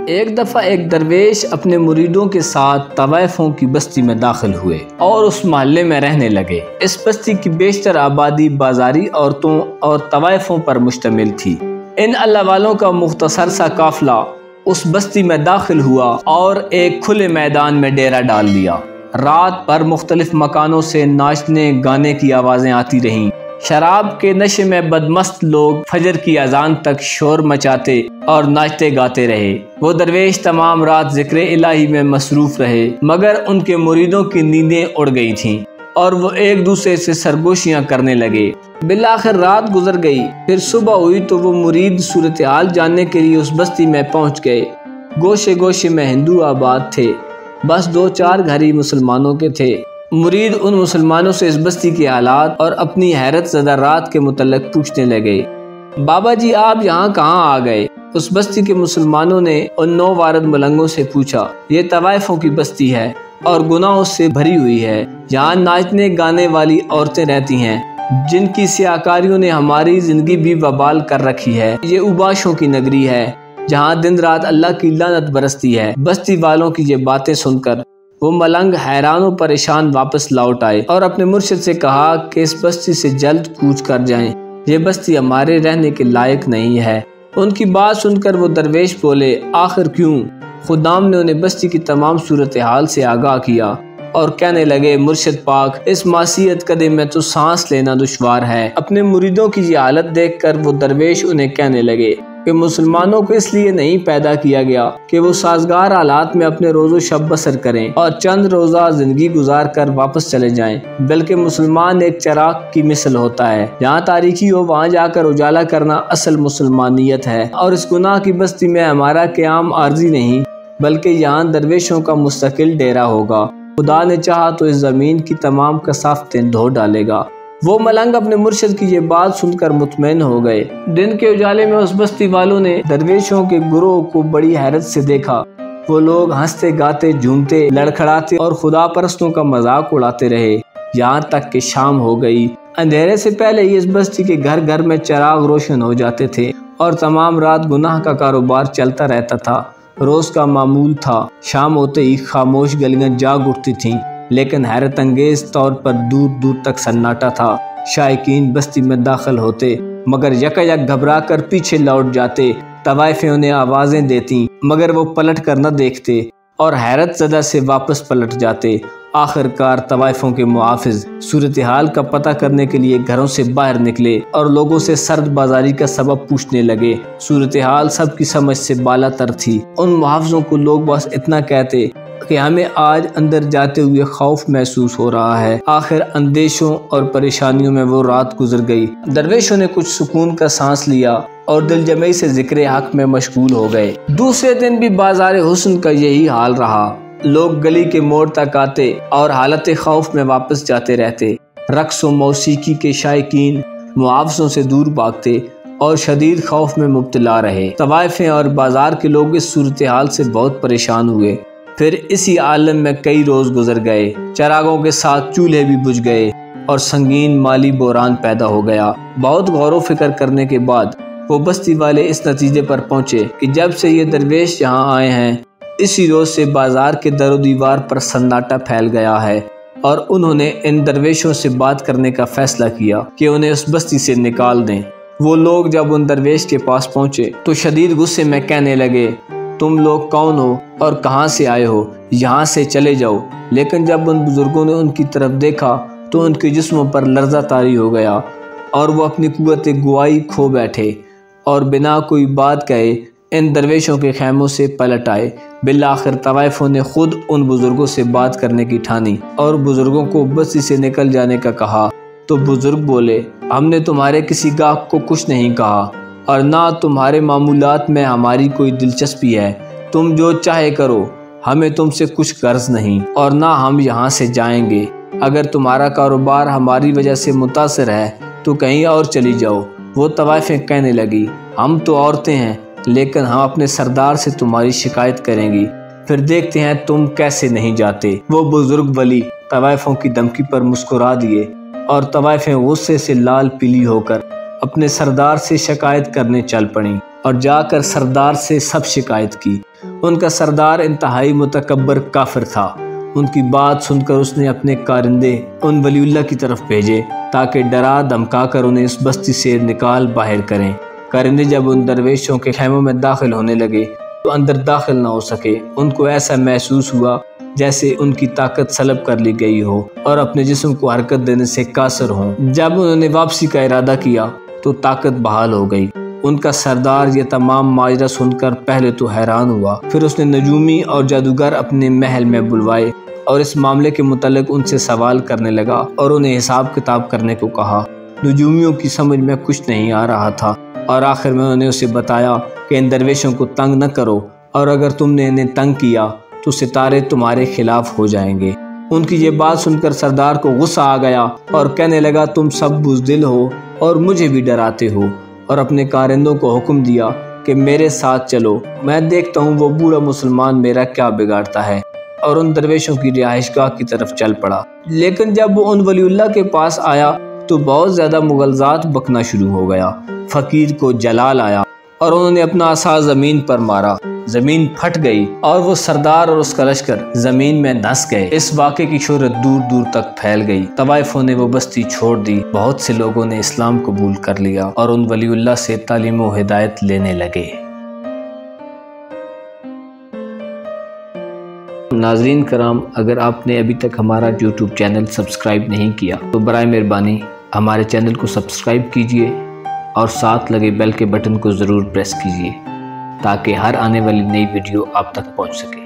ایک دفعہ ایک درویش اپنے مریدوں کے ساتھ طوائفوں کی بستی میں داخل ہوئے اور اس محلے میں رہنے لگے۔ اس بستی کی بیشتر آبادی بازاری عورتوں اور طوائفوں پر مشتمل تھی۔ ان اللہ والوں کا مختصر سا قافلہ اس بستی میں داخل ہوا اور ایک کھلے میدان میں ڈیرا ڈال لیا۔ رات پر مختلف مکانوں سے ناچنے گانے کی آوازیں آتی رہیں۔ شراب کے نشے میں بدمست لوگ فجر کی اذان تک شور مچاتے اور ناچتے گاتے رہے۔ وہ درویش تمام رات ذکر الہی میں مصروف رہے، مگر ان کے مریدوں کی نیندیں اڑ گئی تھیں اور وہ ایک دوسرے سے سرگوشیاں کرنے لگے۔ بالآخر رات گزر گئی، پھر صبح ہوئی تو وہ مرید صورتحال جاننے کے لیے اس بستی میں پہنچ گئے۔ گوشے گوشے میں ہندو آباد تھے، بس 2-4 گھر ہی مسلمانوں کے تھے۔ مرید ان مسلمانوں سے اس بستی کے حالات اور اپنی حیرت زدہ رات کے متعلق پوچھنے لگے۔ بابا جی آپ یہاں کہاں آ گئے؟ اس بستی کے مسلمانوں نے ان 9 وارد ملنگوں سے پوچھا۔ یہ طوائفوں کی بستی ہے اور گناہوں سے بھری ہوئی ہے۔ یہاں ناچنے گانے والی عورتیں رہتی ہیں جن کی سیاکاریوں نے ہماری زندگی بھی وبال کر رکھی ہے۔ یہ اوباشوں کی نگری ہے جہاں دن رات اللہ کی لعنت برستی ہے۔ بستی والوں کی یہ باتیں سن کر وہ ملنگ حیران و پریشان واپس لوٹ آئے اور اپنے مرشد سے کہا کہ اس بستی سے جلد کوچ کر جائیں، یہ بستی ہمارے رہنے کے لائق نہیں ہے۔ ان کی بات سن کر وہ درویش بولے، آخر کیوں؟ خدام نے انہیں بستی کی تمام صورتحال سے آگاہ کیا اور کہنے لگے، مرشد پاک، اس معصیت کدے میں تو سانس لینا دشوار ہے۔ اپنے مریدوں کی یہ حالت دیکھ کر وہ درویش انہیں کہنے لگے کہ مسلمانوں کو اس لیے نہیں پیدا کیا گیا کہ وہ سازگار حالات میں اپنے روز و شب بسر کریں اور چند روزہ زندگی گزار کر واپس چلے جائیں، بلکہ مسلمان ایک چراغ کی مثل ہوتا ہے، جہاں تاریکی ہو وہاں جا کر اجالا کرنا اصل مسلمانیت ہے، اور اس گناہ کی بستی میں ہمارا قیام عارضی نہیں بلکہ یہاں درویشوں کا مستقل ڈیرا ہوگا۔ خدا نے چاہا تو اس زمین کی تمام کثافتیں دھو ڈالے گا۔ وہ ملنگ اپنے مرشد کی یہ بات سن کر مطمئن ہو گئے۔ دن کے اجالے میں اس بستی والوں نے درویشوں کے گروہ کو بڑی حیرت سے دیکھا۔ وہ لوگ ہنستے گاتے جھومتے لڑکھڑاتے اور خدا پرستوں کا مذاق اڑاتے رہے، یہاں تک کہ شام ہو گئی۔ اندھیرے سے پہلے ہی اس بستی کے گھر گھر میں چراغ روشن ہو جاتے تھے اور تمام رات گناہ کا کاروبار چلتا رہتا تھا۔ روز کا معمول تھا، شام ہوتے ہی خاموش گلیاں جاگ اٹھتی تھیں، لیکن حیرت انگیز طور پر دور دور تک سناٹا تھا۔ شائقین بستی میں داخل ہوتے مگر یکایک گھبرا کر پیچھے لوٹ جاتے۔ طوائفیں انہیں آوازیں دیتی مگر وہ پلٹ کر نہ دیکھتے اور حیرت زدہ سے واپس پلٹ جاتے۔ آخر کار طوائفوں کے محافظ صورتحال کا پتہ کرنے کے لیے گھروں سے باہر نکلے اور لوگوں سے سرد بازاری کا سبب پوچھنے لگے۔ صورتحال سب کی سمجھ سے بالا تر تھی۔ ان محافظوں کو لوگ بس اتنا کہتے کہ ہمیں آج اندر جاتے ہوئے خوف محسوس ہو رہا ہے۔ آخر اندیشوں اور پریشانیوں میں وہ رات گزر گئی۔ درویشوں نے کچھ سکون کا سانس لیا اور دل جمعی سے ذکر حق میں مشغول ہو گئے۔ دوسرے دن بھی بازار حسن کا یہی حال رہا۔ لوگ گلی کے موڑ تک آتے اور حالت خوف میں واپس جاتے رہتے۔ رقص و موسیقی کے شائقین محافظوں سے دور بھاگتے اور شدید خوف میں مبتلا رہے۔ طوائفیں اور بازار کے لوگ اس صورتحال سے بہت پریشان ہوئے۔ پھر اسی عالم میں کئی روز گزر گئے، چراغوں کے ساتھ چولہے بھی بجھ گئے اور سنگین مالی بحران پیدا ہو گیا۔ بہت غور و فکر کرنے کے بعد وہ بستی والے اس نتیجے پر پہنچے کہ جب سے یہ درویش یہاں آئے ہیں اسی روز سے بازار کے در و دیوار پر سناٹا پھیل گیا ہے، اور انہوں نے ان درویشوں سے بات کرنے کا فیصلہ کیا کہ انہیں اس بستی سے نکال دیں۔ وہ لوگ جب ان درویش کے پاس پہنچے تو شدید غصے میں کہنے لگے، تم لوگ کون ہو اور کہاں سے آئے ہو؟ یہاں سے چلے جاؤ۔ لیکن جب ان بزرگوں نے ان کی طرف دیکھا تو ان کے جسموں پر لرزہ طاری ہو گیا اور وہ اپنی قوت گواہی کھو بیٹھے اور بنا کوئی بات کہے ان درویشوں کے خیموں سے پلٹ آئے۔ بالآخر طوائفوں نے خود ان بزرگوں سے بات کرنے کی ٹھانی اور بزرگوں کو بستی سے نکل جانے کا کہا تو بزرگ بولے، ہم نے تمہارے کسی گاہک کو کچھ نہیں کہا اور نہ تمہارے معمولات میں ہماری کوئی دلچسپی ہے۔ تم جو چاہے کرو، ہمیں تم سے کچھ غرض نہیں اور نہ ہم یہاں سے جائیں گے۔ اگر تمہارا کاروبار ہماری وجہ سے متاثر ہے تو کہیں اور چلی جاؤ۔ وہ طوائفیں کہنے لگی، ہم تو عورتیں ہیں لیکن ہم اپنے سردار سے تمہاری شکایت کریں گی، پھر دیکھتے ہیں تم کیسے نہیں جاتے۔ وہ بزرگ ولی طوائفوں کی دھمکی پر مسکرا دیے اور طوائفیں غصے سے لال پیلی ہو کر اپنے سردار سے شکایت کرنے چل پڑیں اور جا کر سردار سے سب شکایت کی۔ ان کا سردار انتہائی متکبر کافر تھا۔ ان کی بات سن کر اس نے اپنے کارندے ان ولی اللہ کی طرف بھیجے تاکہ ڈرا دھمکا کر انہیں اس بستی سے نکال باہر کریں۔ کارندے جب ان درویشوں کے خیموں میں داخل ہونے لگے تو اندر داخل نہ ہو سکے۔ ان کو ایسا محسوس ہوا جیسے ان کی طاقت سلب کر لی گئی ہو اور اپنے جسم کو حرکت دینے سے قاصر ہوں۔ جب انہوں نے واپسی کا ارادہ کیا تو طاقت بحال ہو گئی۔ ان کا سردار یہ تمام ماجرا سن کر پہلے تو حیران ہوا، پھر اس نے نجومی اور جادوگر اپنے محل میں بلوائے اور اس معاملے کے متعلق ان سے سوال کرنے لگا اور انہیں حساب کتاب کرنے کو کہا۔ نجومیوں کی سمجھ میں کچھ نہیں آ رہا تھا اور آخر میں انہوں نے اسے بتایا کہ ان درویشوں کو تنگ نہ کرو، اور اگر تم نے انہیں تنگ کیا تو ستارے تمہارے خلاف ہو جائیں گے۔ ان کی یہ بات سن کر سردار کو غصہ آ گیا اور کہنے لگا تم سب بزدل ہو اور مجھے بھی ڈراتے ہو، اور اپنے کارندوں کو حکم دیا کہ میرے ساتھ چلو، میں دیکھتا ہوں وہ بوڑھا مسلمان میرا کیا بگاڑتا ہے، اور ان درویشوں کی رہائش گاہ کی طرف چل پڑا۔ لیکن جب وہ ان ولی اللہ کے پاس آیا تو بہت زیادہ مغالطات بکنا شروع ہو گیا۔ فقیر کو جلال آیا اور انہوں نے اپنا عصا زمین پر مارا، زمین پھٹ گئی اور وہ سردار اور اس کا لشکر زمین میں دھس گئے۔ اس واقعے کی شہرت دور دور تک پھیل گئی۔ طوائفوں نے وہ بستی چھوڑ دی، بہت سے لوگوں نے اسلام قبول کر لیا اور ان ولی اللہ سے تعلیم و ہدایت لینے لگے۔ ناظرین کرام، اگر آپ نے ابھی تک ہمارا یوٹیوب چینل سبسکرائب نہیں کیا تو برائے مہربانی ہمارے چینل کو سبسکرائب کیجئے اور ساتھ لگے بیل کے بٹن کو ضرور پریس کیجئے تاکہ ہر آنے والی نئی ویڈیو آپ تک پہنچ سکے۔